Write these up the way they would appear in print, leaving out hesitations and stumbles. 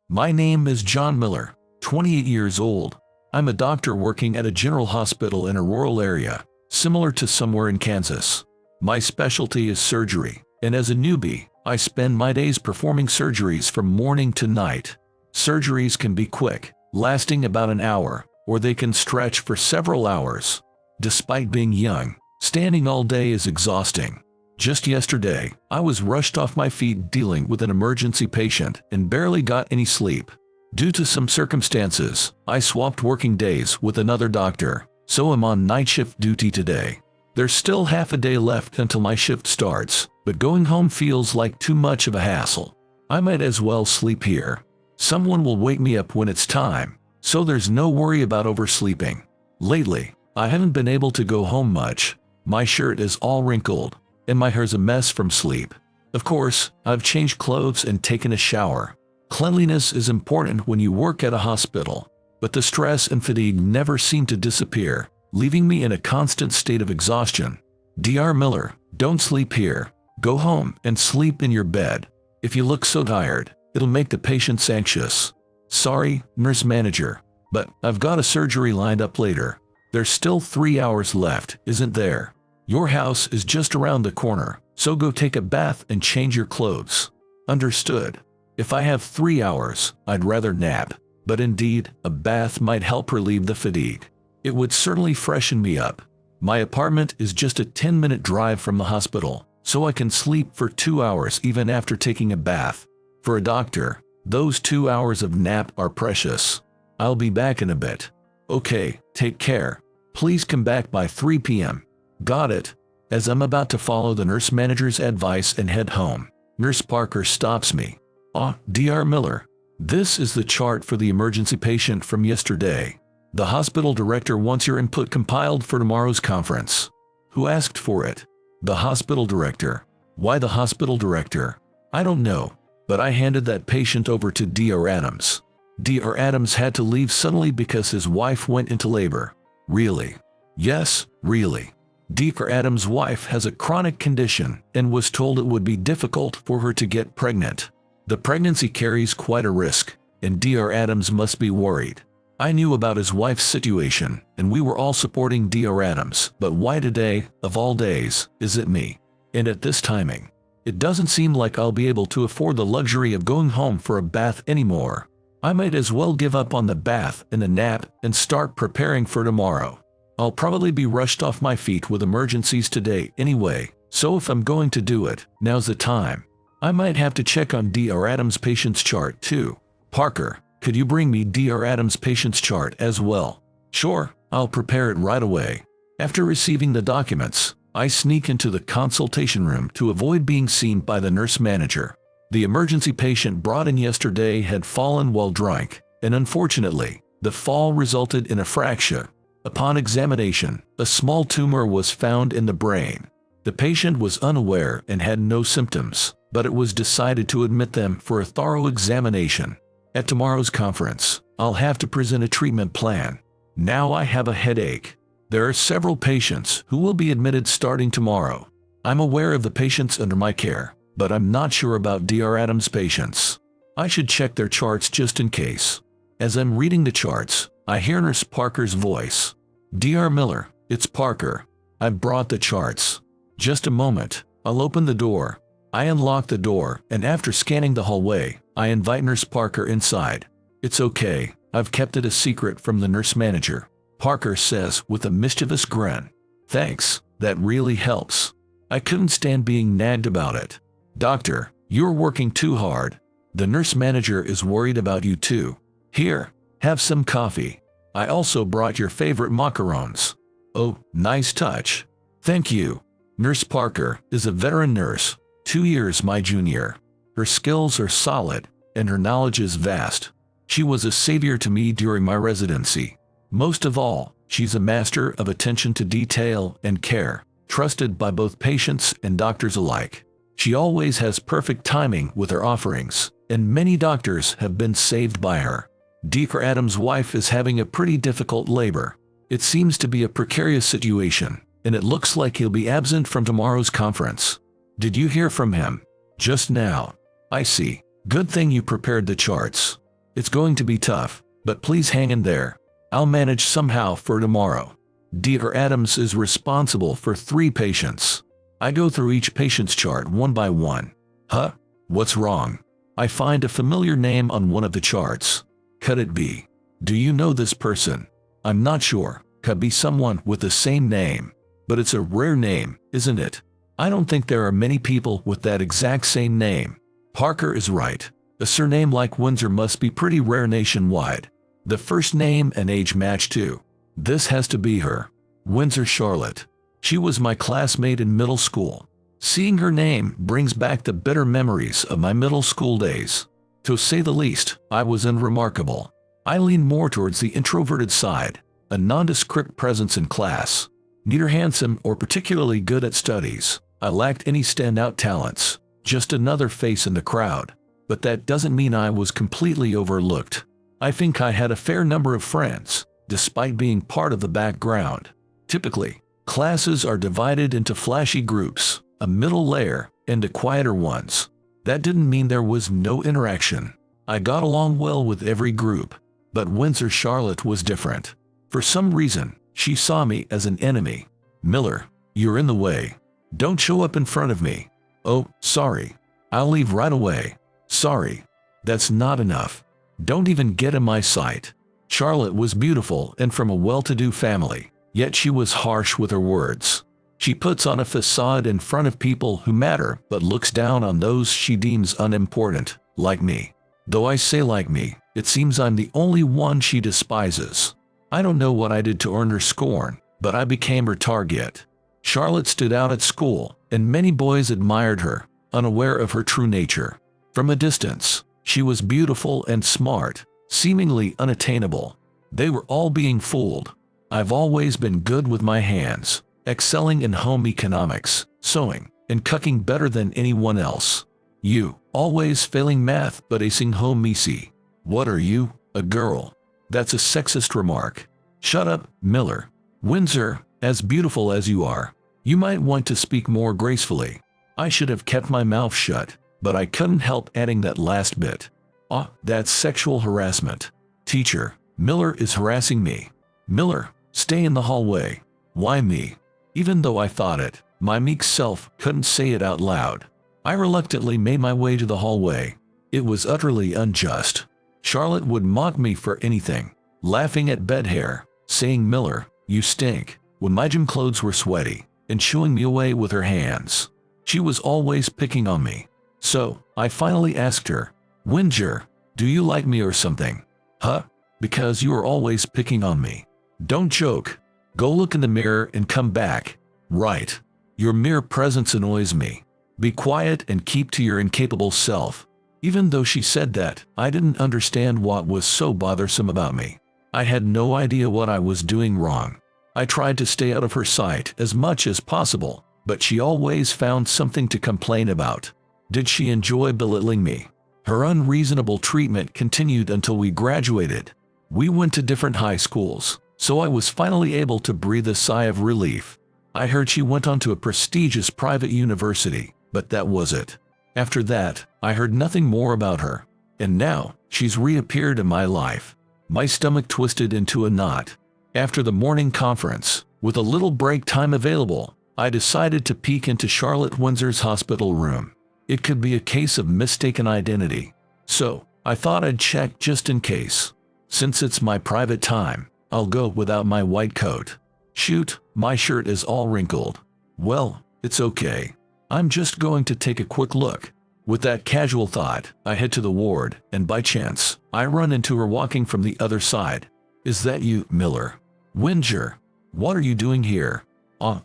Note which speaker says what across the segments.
Speaker 1: My name is John Miller, 28 years old. I'm a doctor working at a general hospital in a rural area, similar to somewhere in Kansas. My specialty is surgery, and as a newbie, I spend my days performing surgeries from morning to night. Surgeries can be quick, lasting about an hour, or they can stretch for several hours. Despite being young, standing all day is exhausting. Just yesterday, I was rushed off my feet dealing with an emergency patient and barely got any sleep. Due to some circumstances, I swapped working days with another doctor, so I'm on night shift duty today. There's still half a day left until my shift starts, but going home feels like too much of a hassle. I might as well sleep here. Someone will wake me up when it's time, so there's no worry about oversleeping. Lately, I haven't been able to go home much. My shirt is all wrinkled, and my hair's a mess from sleep. Of course, I've changed clothes and taken a shower. Cleanliness is important when you work at a hospital, but the stress and fatigue never seem to disappear, leaving me in a constant state of exhaustion. Dr. Miller, don't sleep here. Go home and sleep in your bed. If you look so tired, it'll make the patients anxious. Sorry, nurse manager, but I've got a surgery lined up later. There's still 3 hours left, isn't there? Your house is just around the corner, so go take a bath and change your clothes. Understood. If I have 3 hours, I'd rather nap, but indeed, a bath might help relieve the fatigue. It would certainly freshen me up. My apartment is just a 10-minute drive from the hospital, so I can sleep for 2 hours even after taking a bath. For a doctor, those 2 hours of nap are precious. I'll be back in a bit. Okay, take care. Please come back by 3 p.m. Got it. As I'm about to follow the nurse manager's advice and head home, Nurse Parker stops me. Dr. Miller, this is the chart for the emergency patient from yesterday. The hospital director wants your input compiled for tomorrow's conference. Who asked for it? The hospital director. Why the hospital director? I don't know, but I handed that patient over to Dr. Adams. Dr. Adams had to leave suddenly because his wife went into labor. Really? Yes, really. Dr. Adams' wife has a chronic condition and was told it would be difficult for her to get pregnant. The pregnancy carries quite a risk, and Dr. Adams must be worried. I knew about his wife's situation, and we were all supporting Dr. Adams, but why today, of all days, is it me? And at this timing? It doesn't seem like I'll be able to afford the luxury of going home for a bath anymore. I might as well give up on the bath and the nap and start preparing for tomorrow. I'll probably be rushed off my feet with emergencies today anyway, so if I'm going to do it, now's the time. I might have to check on Dr. Adams' patient's chart too. Parker, could you bring me Dr. Adams' patient's chart as well? Sure, I'll prepare it right away. After receiving the documents, I sneak into the consultation room to avoid being seen by the nurse manager. The emergency patient brought in yesterday had fallen while drunk, and unfortunately, the fall resulted in a fracture. Upon examination, a small tumor was found in the brain. The patient was unaware and had no symptoms, but it was decided to admit them for a thorough examination. At tomorrow's conference, I'll have to present a treatment plan. Now I have a headache. There are several patients who will be admitted starting tomorrow. I'm aware of the patients under my care, but I'm not sure about Dr. Adams' patients. I should check their charts just in case. As I'm reading the charts, I hear Nurse Parker's voice. Dr. Miller, it's Parker. I've brought the charts. Just a moment, I'll open the door. I unlock the door, and after scanning the hallway, I invite Nurse Parker inside. It's okay, I've kept it a secret from the nurse manager, Parker says with a mischievous grin. Thanks, that really helps. I couldn't stand being nagged about it. Doctor, you're working too hard. The nurse manager is worried about you too. Here, have some coffee. I also brought your favorite macarons. Oh, nice touch. Thank you. Nurse Parker is a veteran nurse, 2 years my junior. Her skills are solid, and her knowledge is vast. She was a savior to me during my residency. Most of all, she's a master of attention to detail and care, trusted by both patients and doctors alike. She always has perfect timing with her offerings, and many doctors have been saved by her. Dr. Adams' wife is having a pretty difficult labor. It seems to be a precarious situation, and it looks like he'll be absent from tomorrow's conference. Did you hear from him? Just now. I see. Good thing you prepared the charts. It's going to be tough, but please hang in there. I'll manage somehow for tomorrow. Dr. Adams is responsible for 3 patients. I go through each patient's chart one by one. Huh? What's wrong? I find a familiar name on one of the charts. Could it be? Do you know this person? I'm not sure. Could be someone with the same name. But it's a rare name, isn't it? I don't think there are many people with that exact same name. Parker is right. A surname like Windsor must be pretty rare nationwide. The first name and age match too. This has to be her. Windsor Charlotte. She was my classmate in middle school. Seeing her name brings back the bitter memories of my middle school days. To say the least, I was unremarkable. I lean more towards the introverted side, a nondescript presence in class. Neither handsome or particularly good at studies. I lacked any standout talents, just another face in the crowd. But that doesn't mean I was completely overlooked. I think I had a fair number of friends, despite being part of the background. Typically, classes are divided into flashy groups, a middle layer, and the quieter ones. That didn't mean there was no interaction. I got along well with every group, but Windsor Charlotte was different. For some reason, she saw me as an enemy. Miller, you're in the way. Don't show up in front of me. Oh, sorry. I'll leave right away. Sorry. That's not enough. Don't even get in my sight. Charlotte was beautiful and from a well-to-do family, yet she was harsh with her words. She puts on a facade in front of people who matter but looks down on those she deems unimportant, like me. Though I say like me, it seems I'm the only one she despises. I don't know what I did to earn her scorn, but I became her target. Charlotte stood out at school, and many boys admired her, unaware of her true nature. From a distance, she was beautiful and smart, seemingly unattainable. They were all being fooled. I've always been good with my hands, excelling in home economics, sewing, and cooking better than anyone else. You, always failing math but acing home easy. What are you, a girl? That's a sexist remark. Shut up, Miller. Windsor, as beautiful as you are, you might want to speak more gracefully. I should have kept my mouth shut, but I couldn't help adding that last bit. Ah, that's sexual harassment. Teacher, Miller is harassing me. Miller, stay in the hallway. Why me? Even though I thought it, my meek self couldn't say it out loud. I reluctantly made my way to the hallway. It was utterly unjust. Charlotte would mock me for anything, laughing at bed hair, saying, Miller, you stink, when my gym clothes were sweaty, and shooing me away with her hands. She was always picking on me. So, I finally asked her, Windsor, do you like me or something? Huh? Because you are always picking on me. Don't joke. Go look in the mirror and come back. Right. Your mere presence annoys me. Be quiet and keep to your incapable self. Even though she said that, I didn't understand what was so bothersome about me. I had no idea what I was doing wrong. I tried to stay out of her sight as much as possible, but she always found something to complain about. Did she enjoy belittling me? Her unreasonable treatment continued until we graduated. We went to different high schools, so I was finally able to breathe a sigh of relief. I heard she went on to a prestigious private university, but that was it. After that, I heard nothing more about her. And now, she's reappeared in my life. My stomach twisted into a knot. After the morning conference, with a little break time available, I decided to peek into Charlotte Windsor's hospital room. It could be a case of mistaken identity. So, I thought I'd check just in case. Since it's my private time, I'll go without my white coat. Shoot, my shirt is all wrinkled. Well, it's okay. I'm just going to take a quick look. With that casual thought, I head to the ward, and by chance, I run into her walking from the other side. Is that you, Miller? Windsor, what are you doing here?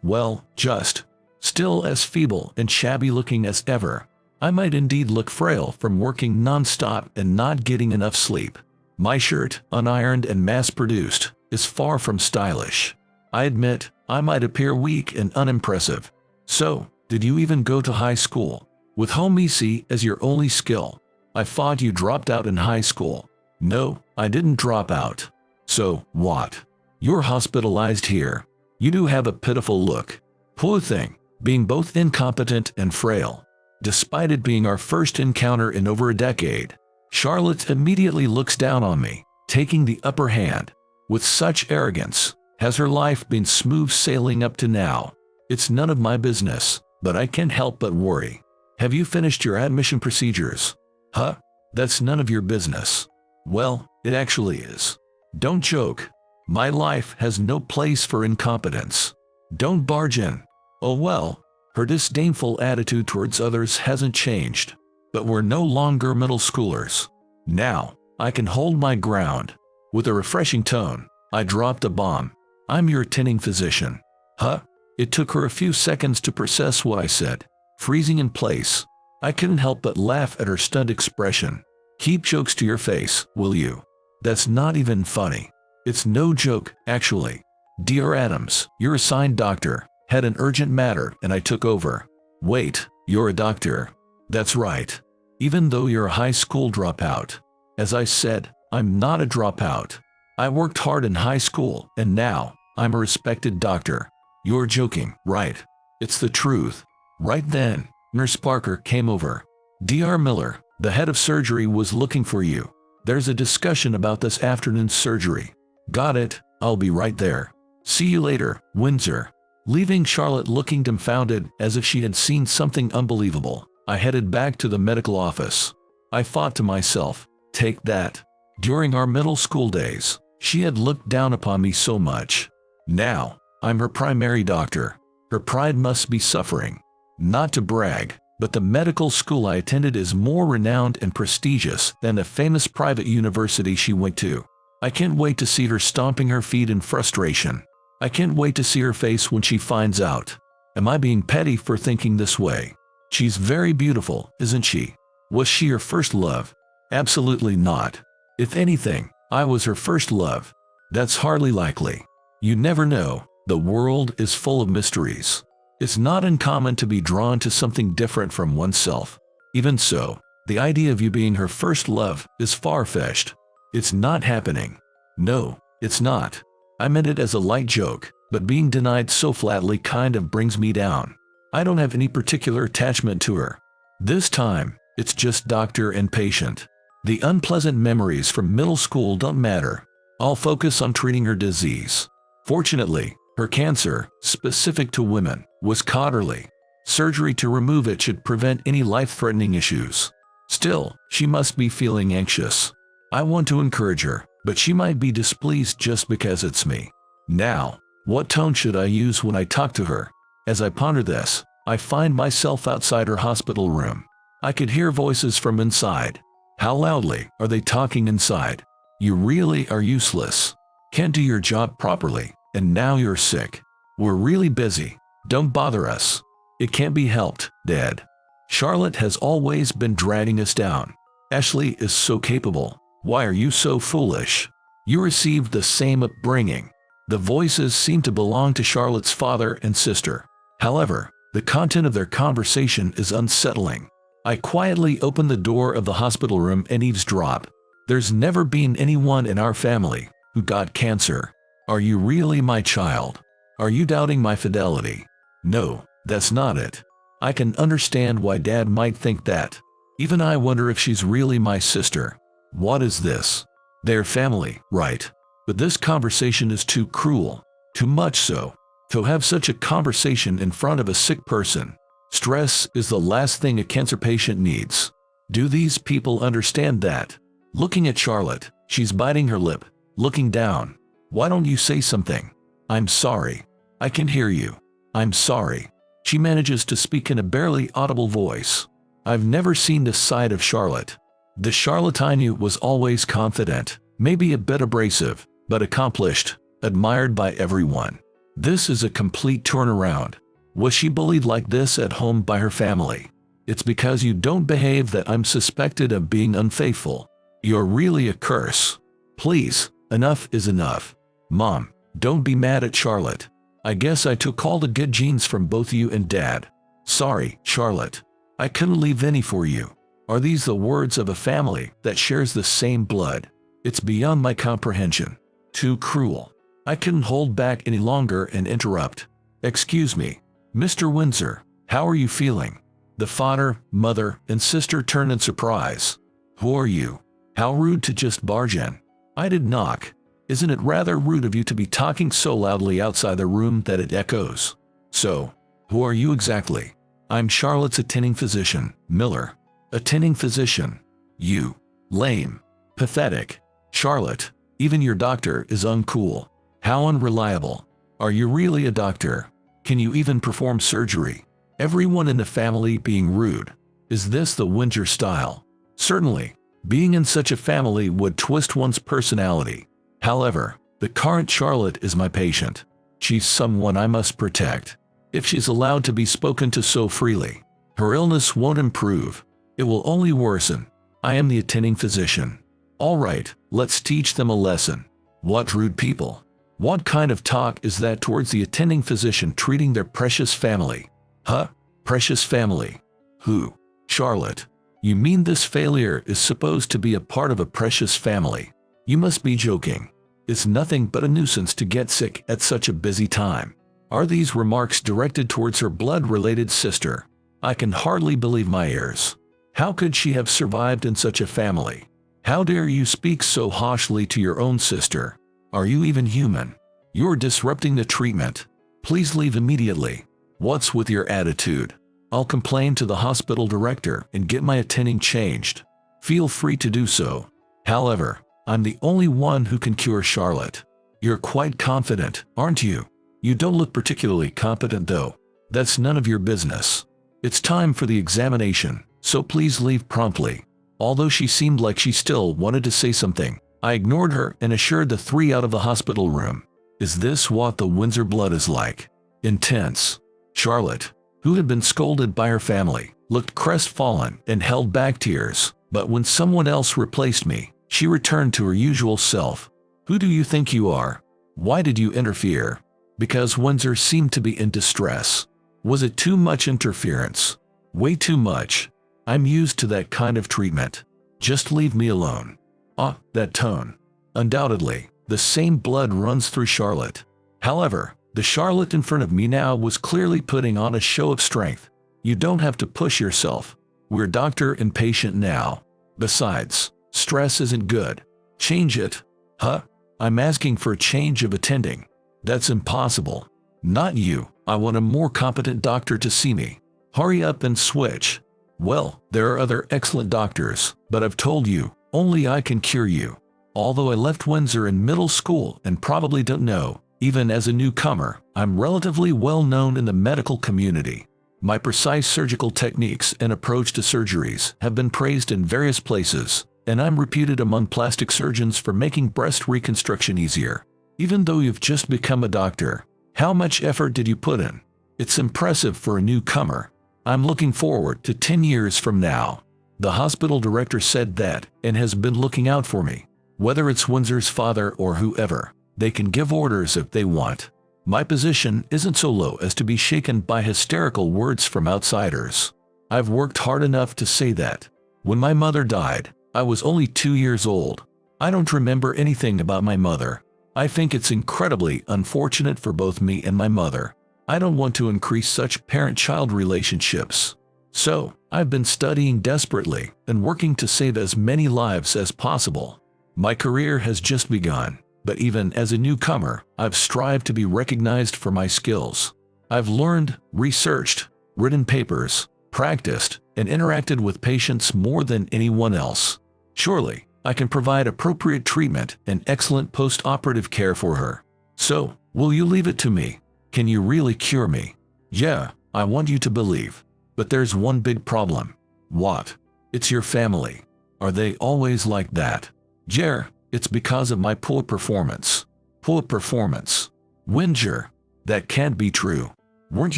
Speaker 1: Well, just. Still as feeble and shabby looking as ever. I might indeed look frail from working non-stop and not getting enough sleep. My shirt, unironed and mass-produced, is far from stylish. I admit, I might appear weak and unimpressive. So, did you even go to high school? With home ec as your only skill? I thought you dropped out in high school. No, I didn't drop out. So, what? You're hospitalized here. You do have a pitiful look. Poor thing, being both incompetent and frail. Despite it being our first encounter in over a decade. Charlotte immediately looks down on me, taking the upper hand. With such arrogance, has her life been smooth sailing up to now? It's none of my business, but I can't help but worry. Have you finished your admission procedures? Huh? That's none of your business. Well, it actually is. Don't joke. My life has no place for incompetence. Don't barge in. Oh well, her disdainful attitude towards others hasn't changed. But we're no longer middle schoolers. Now, I can hold my ground. With a refreshing tone, I dropped a bomb. I'm your attending physician. Huh? It took her a few seconds to process what I said. Freezing in place, I couldn't help but laugh at her stunned expression. Keep jokes to your face, will you? That's not even funny. It's no joke, actually. Dear Adams, your assigned doctor had an urgent matter and I took over. Wait, you're a doctor? That's right. Even though you're a high school dropout. As I said, I'm not a dropout. I worked hard in high school and now I'm a respected doctor. You're joking, right? It's the truth. Right then, Nurse Parker came over. Dr. Miller, the head of surgery, was looking for you. There's a discussion about this afternoon's surgery. Got it, I'll be right there. See you later, Windsor. Leaving Charlotte looking dumbfounded as if she had seen something unbelievable, I headed back to the medical office. I thought to myself, take that. During our middle school days, she had looked down upon me so much. Now, I'm her primary doctor. Her pride must be suffering. Not to brag, but the medical school I attended is more renowned and prestigious than the famous private university she went to. I can't wait to see her stomping her feet in frustration. I can't wait to see her face when she finds out. Am I being petty for thinking this way? She's very beautiful, isn't she? Was she your first love? Absolutely not. If anything, I was her first love. That's hardly likely. You never know. The world is full of mysteries. It's not uncommon to be drawn to something different from oneself. Even so, the idea of you being her first love is far-fetched. It's not happening. No, it's not. I meant it as a light joke, but being denied so flatly kind of brings me down. I don't have any particular attachment to her. This time, it's just doctor and patient. The unpleasant memories from middle school don't matter. I'll focus on treating her disease. Fortunately, her cancer, specific to women, was caught early. Surgery to remove it should prevent any life-threatening issues. Still, she must be feeling anxious. I want to encourage her, but she might be displeased just because it's me. Now, what tone should I use when I talk to her? As I ponder this, I find myself outside her hospital room. I could hear voices from inside. How loudly are they talking inside? You really are useless. Can't do your job properly, and now you're sick. We're really busy. Don't bother us. It can't be helped, Dad. Charlotte has always been dragging us down. Ashley is so capable. Why are you so foolish? You received the same upbringing. The voices seem to belong to Charlotte's father and sister. However, the content of their conversation is unsettling. I quietly open the door of the hospital room and eavesdrop. There's never been anyone in our family who got cancer. Are you really my child? Are you doubting my fidelity? No, that's not it. I can understand why Dad might think that. Even I wonder if she's really my sister. What is this? They're family, right? But this conversation is too cruel. Too much so. To have such a conversation in front of a sick person. Stress is the last thing a cancer patient needs. Do these people understand that? Looking at Charlotte, she's biting her lip, looking down. Why don't you say something? I'm sorry. I can hear you. I'm sorry. She manages to speak in a barely audible voice. I've never seen this side of Charlotte. The Charlotte I knew was always confident, maybe a bit abrasive, but accomplished, admired by everyone. This is a complete turnaround. Was she bullied like this at home by her family? It's because you don't behave that I'm suspected of being unfaithful. You're really a curse. Please, enough is enough. Mom, don't be mad at Charlotte. I guess I took all the good genes from both you and Dad. Sorry, Charlotte. I couldn't leave any for you. Are these the words of a family that shares the same blood? It's beyond my comprehension. Too cruel. I couldn't hold back any longer and interrupt. Excuse me, Mr. Windsor, how are you feeling? The father, mother, and sister turn in surprise. Who are you? How rude to just barge in. I did knock. Isn't it rather rude of you to be talking so loudly outside the room that it echoes? So, who are you exactly? I'm Charlotte's attending physician, Miller. Attending physician. You. Lame. Pathetic. Charlotte, even your doctor is uncool. How unreliable. Are you really a doctor? Can you even perform surgery? Everyone in the family being rude. Is this the Windsor style? Certainly. Being in such a family would twist one's personality. However, the current Charlotte is my patient. She's someone I must protect. If she's allowed to be spoken to so freely, her illness won't improve. It will only worsen. I am the attending physician. All right, let's teach them a lesson. What rude people. What kind of talk is that towards the attending physician treating their precious family? Huh? Precious family? Who? Charlotte. You mean this failure is supposed to be a part of a precious family? You must be joking. It's nothing but a nuisance to get sick at such a busy time. Are these remarks directed towards her blood-related sister? I can hardly believe my ears. How could she have survived in such a family? How dare you speak so harshly to your own sister? Are you even human? You're disrupting the treatment. Please leave immediately. What's with your attitude? I'll complain to the hospital director and get my attending changed. Feel free to do so. However, I'm the only one who can cure Charlotte. You're quite confident, aren't you? You don't look particularly competent though. That's none of your business. It's time for the examination, so please leave promptly. Although she seemed like she still wanted to say something, I ignored her and assured the three out of the hospital room. Is this what the Windsor blood is like? Intense. Charlotte, who had been scolded by her family, looked crestfallen and held back tears, but when someone else replaced me, she returned to her usual self. Who do you think you are? Why did you interfere? Because Windsor seemed to be in distress. Was it too much interference? Way too much. I'm used to that kind of treatment. Just leave me alone. Ah, that tone. Undoubtedly, the same blood runs through Charlotte. However, the Charlotte in front of me now was clearly putting on a show of strength. You don't have to push yourself. We're doctor and patient now. Besides, stress isn't good. Change it. Huh? I'm asking for a change of attending. That's impossible. Not you. I want a more competent doctor to see me. Hurry up and switch. Well, there are other excellent doctors, but I've told you, only I can cure you. Although I left Windsor in middle school and probably don't know, even as a newcomer, I'm relatively well known in the medical community. My precise surgical techniques and approach to surgeries have been praised in various places, and I'm reputed among plastic surgeons for making breast reconstruction easier. Even though you've just become a doctor, how much effort did you put in? It's impressive for a newcomer. I'm looking forward to 10 years from now. The hospital director said that and has been looking out for me. Whether it's Windsor's father or whoever, they can give orders if they want. My position isn't so low as to be shaken by hysterical words from outsiders. I've worked hard enough to say that. When my mother died, I was only 2 years old. I don't remember anything about my mother. I think it's incredibly unfortunate for both me and my mother. I don't want to increase such parent-child relationships. So, I've been studying desperately and working to save as many lives as possible. My career has just begun, but even as a newcomer, I've strived to be recognized for my skills. I've learned, researched, written papers, practiced, and interacted with patients more than anyone else. Surely, I can provide appropriate treatment and excellent post-operative care for her. So, will you leave it to me? Can you really cure me? Yeah, I want you to believe. But there's one big problem. What? It's your family. Are they always like that? Yeah, it's because of my poor performance. Poor performance. Windsor, that can't be true. Weren't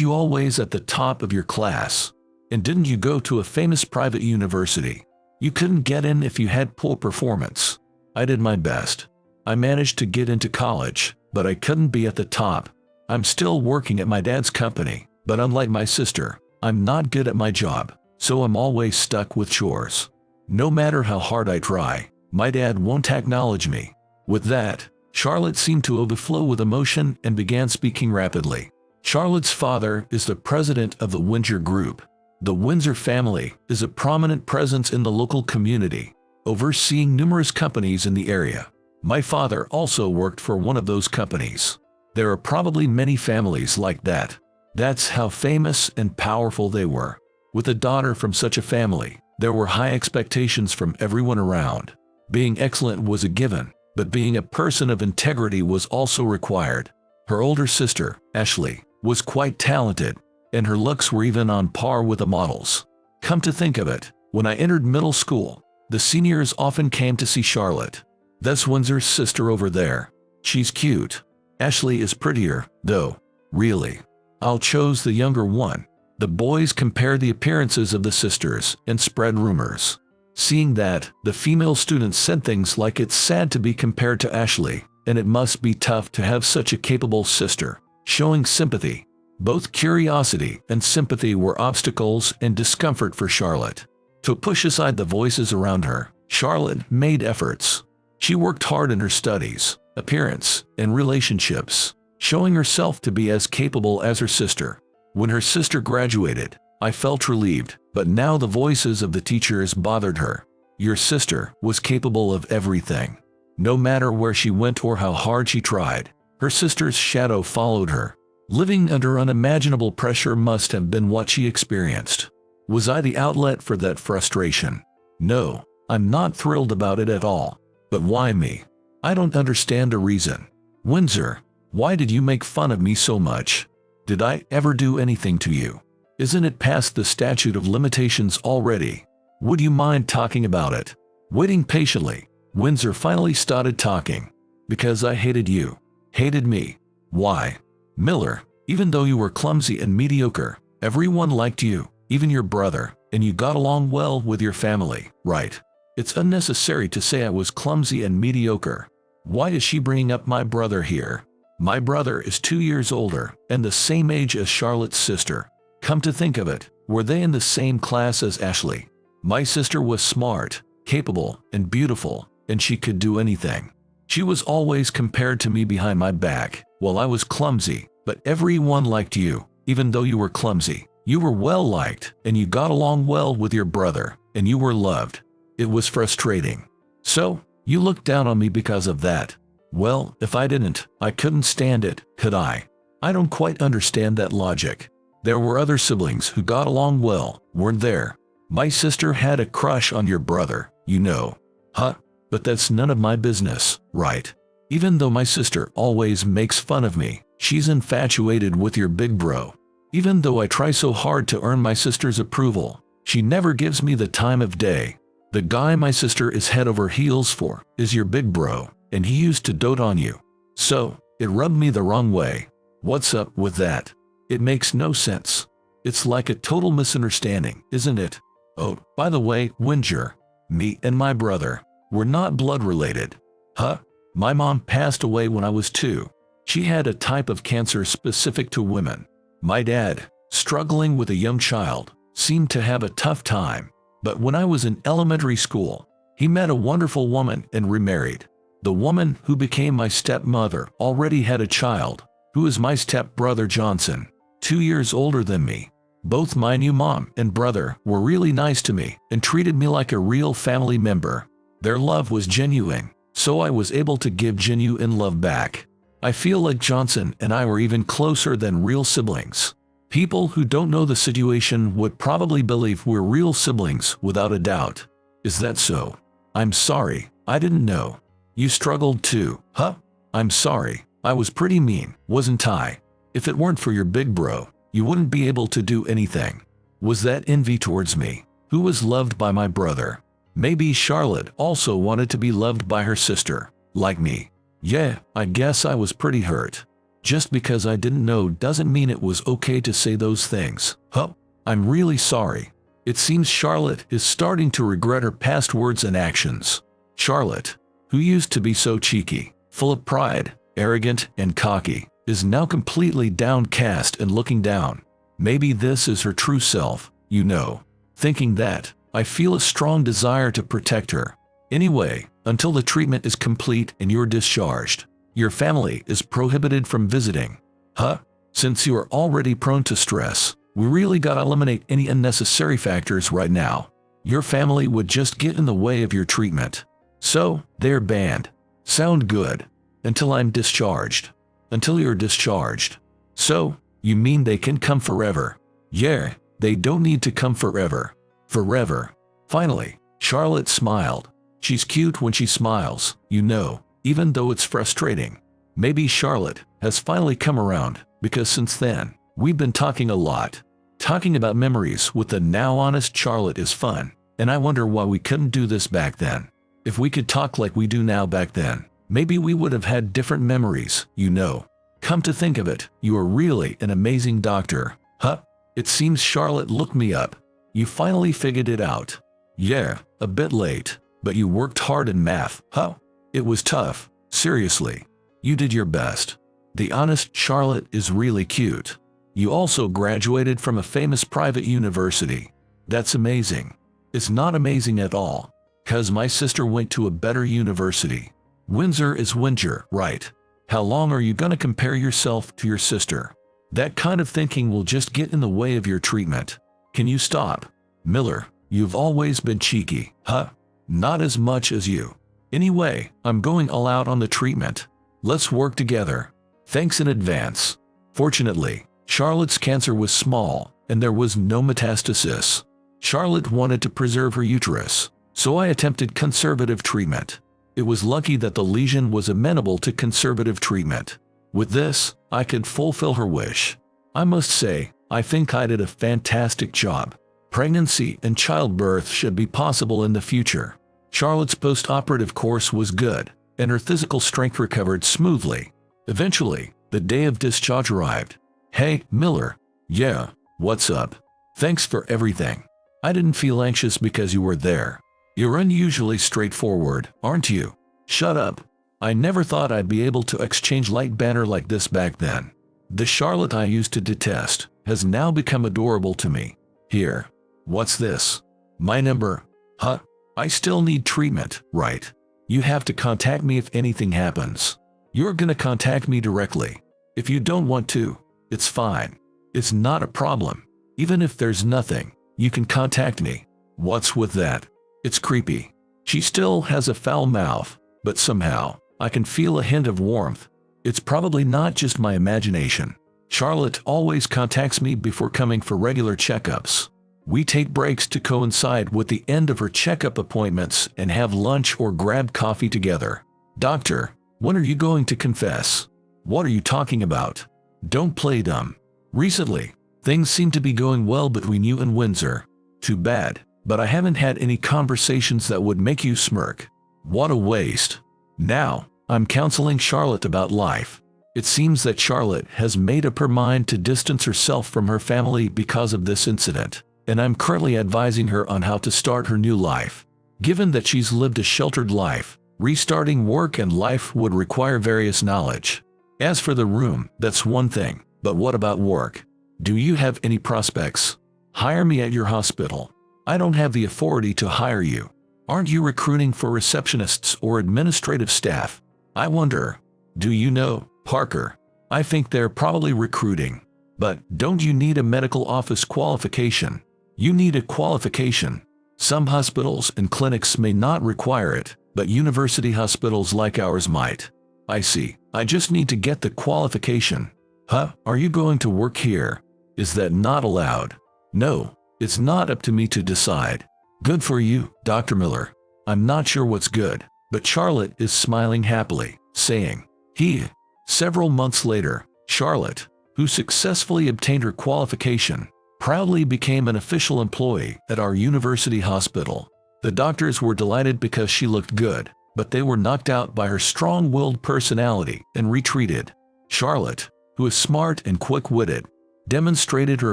Speaker 1: you always at the top of your class? And didn't you go to a famous private university? You couldn't get in if you had poor performance. I did my best. I managed to get into college, but I couldn't be at the top. I'm still working at my dad's company, but unlike my sister, I'm not good at my job, so I'm always stuck with chores. No matter how hard I try, my dad won't acknowledge me. With that, Charlotte seemed to overflow with emotion and began speaking rapidly. Charlotte's father is the president of the Windsor Group. The Windsor family is a prominent presence in the local community. overseeing numerous companies in the area. My father also worked for one of those companies. There are probably many families like that. That's how famous and powerful they were. With a daughter from such a family, there were high expectations from everyone around. Being excellent was a given, but being a person of integrity was also required. Her older sister, Ashley, was quite talented, and her looks were even on par with the models. Come to think of it, when I entered middle school, the seniors often came to see Charlotte. That's Windsor's sister over there. She's cute. Ashley is prettier, though. Really. I chose the younger one. The boys compared the appearances of the sisters and spread rumors. Seeing that, the female students said things like it's sad to be compared to Ashley, and it must be tough to have such a capable sister. Showing sympathy. Both curiosity and sympathy were obstacles and discomfort for Charlotte. To push aside the voices around her, Charlotte made efforts. She worked hard in her studies, appearance, and relationships, showing herself to be as capable as her sister. When her sister graduated, I felt relieved, but now the voices of the teachers bothered her. Your sister was capable of everything. No matter where she went or how hard she tried, her sister's shadow followed her. Living under unimaginable pressure must have been what she experienced. Was I the outlet for that frustration? No, I'm not thrilled about it at all. But why me? I don't understand a reason. Windsor, why did you make fun of me so much? Did I ever do anything to you? Isn't it past the statute of limitations already? Would you mind talking about it? Waiting patiently, Windsor finally started talking. Because I hated you. Hated me. Why? Miller, even though you were clumsy and mediocre, everyone liked you, even your brother, and you got along well with your family, right? It's unnecessary to say I was clumsy and mediocre. Why is she bringing up my brother here? My brother is 2 years older and the same age as Charlotte's sister. Come to think of it, were they in the same class as Ashley? My sister was smart, capable, and beautiful, and she could do anything. She was always compared to me behind my back, while I was clumsy, but everyone liked you, even though you were clumsy. You were well liked, and you got along well with your brother, and you were loved. It was frustrating. So, you looked down on me because of that. Well, if I didn't, I couldn't stand it, could I? I don't quite understand that logic. There were other siblings who got along well, weren't there? My sister had a crush on your brother, you know. Huh? But that's none of my business, right? Even though my sister always makes fun of me, she's infatuated with your big bro. Even though I try so hard to earn my sister's approval, she never gives me the time of day. The guy my sister is head over heels for is your big bro, and he used to dote on you. So, it rubbed me the wrong way. What's up with that? It makes no sense. It's like a total misunderstanding, isn't it? Oh, by the way, Windsor, me and my brother, we're not blood related. Huh? My mom passed away when I was 2. She had a type of cancer specific to women. My dad, struggling with a young child, seemed to have a tough time. But when I was in elementary school, he met a wonderful woman and remarried. The woman who became my stepmother already had a child, who is my stepbrother Johnson, 2 years older than me. Both my new mom and brother were really nice to me and treated me like a real family member. Their love was genuine, so I was able to give genuine love back. I feel like Johnson and I were even closer than real siblings. People who don't know the situation would probably believe we're real siblings without a doubt. Is that so? I'm sorry, I didn't know. You struggled too, huh? I'm sorry, I was pretty mean, wasn't I? If it weren't for your big bro, you wouldn't be able to do anything. Was that envy towards me, who was loved by my brother? Maybe Charlotte also wanted to be loved by her sister, like me. Yeah, I guess I was pretty hurt. Just because I didn't know doesn't mean it was okay to say those things. Huh? I'm really sorry. It seems Charlotte is starting to regret her past words and actions. Charlotte, who used to be so cheeky, full of pride, arrogant, and cocky, is now completely downcast and looking down. Maybe this is her true self, you know. Thinking that, I feel a strong desire to protect her. Anyway, until the treatment is complete and you're discharged, your family is prohibited from visiting. Huh? Since you are already prone to stress, we really gotta eliminate any unnecessary factors right now. Your family would just get in the way of your treatment. So, they're banned. Sound good. Until I'm discharged. Until you're discharged. So, you mean they can come forever? Yeah, they don't need to come forever. Forever. Finally, Charlotte smiled. She's cute when she smiles, you know, even though it's frustrating. Maybe Charlotte has finally come around, because since then, we've been talking a lot. Talking about memories with the now honest Charlotte is fun, and I wonder why we couldn't do this back then. If we could talk like we do now back then, maybe we would have had different memories, you know. Come to think of it, you are really an amazing doctor. Huh? It seems Charlotte looked me up. You finally figured it out. Yeah, a bit late, but you worked hard in math, huh? It was tough, seriously. You did your best. The honest Charlotte is really cute. You also graduated from a famous private university. That's amazing. It's not amazing at all, 'cause my sister went to a better university. Windsor is Windsor, right? How long are you gonna compare yourself to your sister? That kind of thinking will just get in the way of your treatment. Can you stop? Miller, you've always been cheeky, huh? Not as much as you. Anyway, I'm going all out on the treatment. Let's work together. Thanks in advance. Fortunately, Charlotte's cancer was small, and there was no metastasis. Charlotte wanted to preserve her uterus, so I attempted conservative treatment. It was lucky that the lesion was amenable to conservative treatment. With this, I could fulfill her wish. I must say, I think I did a fantastic job. Pregnancy and childbirth should be possible in the future. Charlotte's post-operative course was good, and her physical strength recovered smoothly. Eventually, the day of discharge arrived. Hey, Miller. Yeah, what's up? Thanks for everything. I didn't feel anxious because you were there. You're unusually straightforward, aren't you? Shut up. I never thought I'd be able to exchange light banter like this back then. The Charlotte I used to detest has now become adorable to me. Here. What's this? My number? Huh? I still need treatment, right? You have to contact me if anything happens. You're gonna contact me directly. If you don't want to, it's fine. It's not a problem. Even if there's nothing, you can contact me. What's with that? It's creepy. She still has a foul mouth, but somehow, I can feel a hint of warmth. It's probably not just my imagination. Charlotte always contacts me before coming for regular checkups. We take breaks to coincide with the end of her checkup appointments and have lunch or grab coffee together. Doctor, when are you going to confess? What are you talking about? Don't play dumb. Recently, things seem to be going well between you and Windsor. Too bad, but I haven't had any conversations that would make you smirk. What a waste. Now, I'm counseling Charlotte about life. It seems that Charlotte has made up her mind to distance herself from her family because of this incident, and I'm currently advising her on how to start her new life. Given that she's lived a sheltered life, restarting work and life would require various knowledge. As for the room, that's one thing, but what about work? Do you have any prospects? Hire me at your hospital. I don't have the authority to hire you. Aren't you recruiting for receptionists or administrative staff? I wonder. Do you know, Parker? I think they're probably recruiting. But don't you need a medical office qualification? You need a qualification. Some hospitals and clinics may not require it, but university hospitals like ours might. I see. I just need to get the qualification. Huh? Are you going to work here? Is that not allowed? No, it's not up to me to decide. Good for you, Dr. Miller. I'm not sure what's good, but Charlotte is smiling happily, saying, he. Several months later, Charlotte, who successfully obtained her qualification, proudly became an official employee at our university hospital. The doctors were delighted because she looked good, but they were knocked out by her strong-willed personality and retreated. Charlotte, who is smart and quick-witted, demonstrated her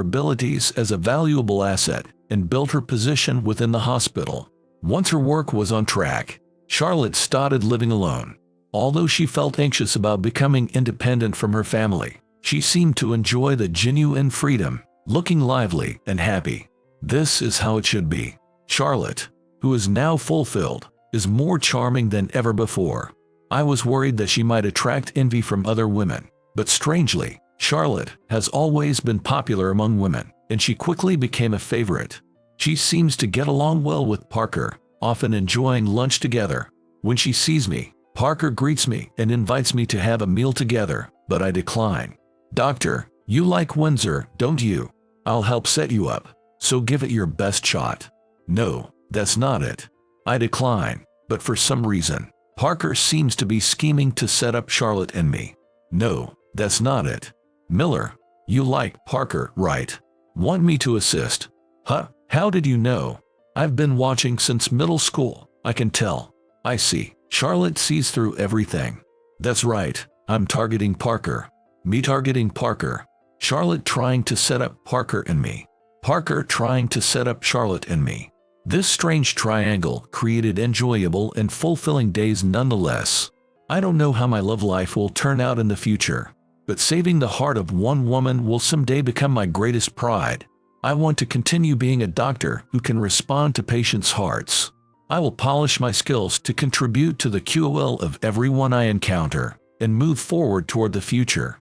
Speaker 1: abilities as a valuable asset and built her position within the hospital. Once her work was on track, Charlotte started living alone. Although she felt anxious about becoming independent from her family, she seemed to enjoy the genuine freedom, looking lively and happy. This is how it should be. Charlotte, who is now fulfilled, is more charming than ever before. I was worried that she might attract envy from other women, but strangely, Charlotte has always been popular among women, and she quickly became a favorite. She seems to get along well with Parker, often enjoying lunch together. When she sees me, Parker greets me and invites me to have a meal together, but I decline. Doctor, you like Windsor, don't you? I'll help set you up, so give it your best shot. No, that's not it. I decline, but for some reason, Parker seems to be scheming to set up Charlotte and me. No, that's not it. Miller, you like Parker, right? Want me to assist? Huh? How did you know? I've been watching since middle school, I can tell. I see. Charlotte sees through everything. That's right, I'm targeting Parker. Me targeting Parker. Charlotte trying to set up Parker and me. Parker trying to set up Charlotte and me. This strange triangle created enjoyable and fulfilling days nonetheless. I don't know how my love life will turn out in the future, but saving the heart of one woman will someday become my greatest pride. I want to continue being a doctor who can respond to patients' hearts. I will polish my skills to contribute to the QOL of everyone I encounter and move forward toward the future.